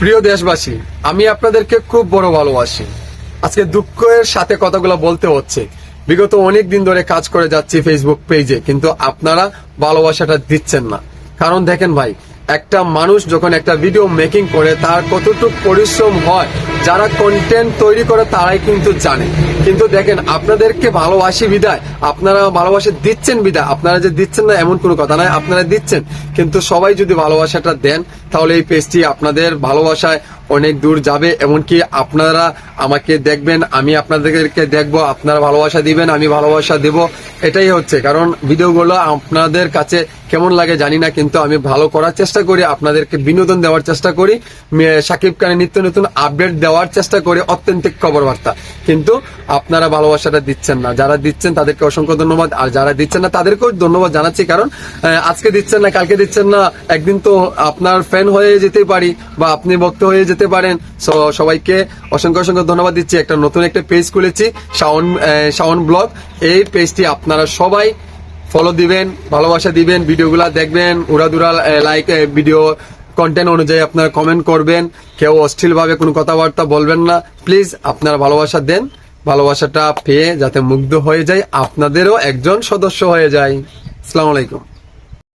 প্রিয় দেশবাসী, আমি আপনাদেরকে খুব বড় ভালোবাসি। আজকে দুঃখের সাথে কথাগুলো বলতে হচ্ছে। বিগত অনেক দিন ধরে কাজ করে যাচ্ছি ফেসবুক পেজে, কিন্তু আপনারা ভালোবাসাটা দিচ্ছেন না। কারণ দেখেন ভাই, একটা মানুষ যখন একটা ভিডিও মেকিং করে তার কতটুকু পরিশ্রম হয়, যারা কন্টেন্ট তৈরি করে তারাই কিন্তু জানে। কিন্তু দেখেন, আপনাদেরকে ভালোবাসি বিদায়, আপনারা ভালোবাসা দিচ্ছেন বিদায়, আপনারা যে দিচ্ছেন না এমন কোনো কথা নয়, আপনারা দিচ্ছেন। কিন্তু সবাই যদি ভালোবাসাটা দেন তাহলে এই পেজটি আপনাদের ভালোবাসায় অনেক দূর যাবে। এমনকি আপনারা আমাকে দেখবেন, আমি আপনাদেরকে দেখবো, আপনারা ভালোবাসা দিবেন, আমি ভালোবাসা দেব। এটাই হচ্ছে কারণ। ভিডিওগুলো আপনাদের কাছে কেমন লাগে জানি না, কিন্তু আমি ভালো করার চেষ্টা করি, আপনাদেরকে বিনোদন দেওয়ার চেষ্টা করি, শাকিব খানের নিত্য নতুন আপডেট দেওয়ার চেষ্টা করি, অথেন্টিক খবর বার্তা। কিন্তু আপনারা ভালোবাসাটা দিচ্ছেন না। যারা দিচ্ছেন তাদেরকে অসংখ্য ধন্যবাদ, আর যারা দিচ্ছেন না তাদেরকেও ধন্যবাদ জানাচ্ছি। কারণ আজকে দিচ্ছেন না, কালকে দিচ্ছেন না, একদিন তো আপনার ফ্যান হয়ে যেতে পারি বা আপনি ভক্ত হয়ে যেতে পারেন। সবাইকে অসংখ্য অসংখ্য ধন্যবাদ দিচ্ছি। একটা নতুন একটা পেজ খুলেছি, শাওন ব্লগ। এই পেজটি আপনারা সবাই ফলো দিবেন, ভালোবাসা দিবেন, ভিডিওগুলা দেখবেন, উড়াদুরা লাইক, ভিডিও কন্টেন্ট অনুযায়ী আপনারা কমেন্ট করবেন। কেউ অশ্লীল ভাবে কোনো কথাবার্তা বলবেন না। প্লিজ আপনারা ভালোবাসা দেন, ভালোবাসাটা পেয়ে যাতে মুগ্ধ হয়ে যায়, আপনাদেরও একজন সদস্য হয়ে যায়। আসসালামু আলাইকুম।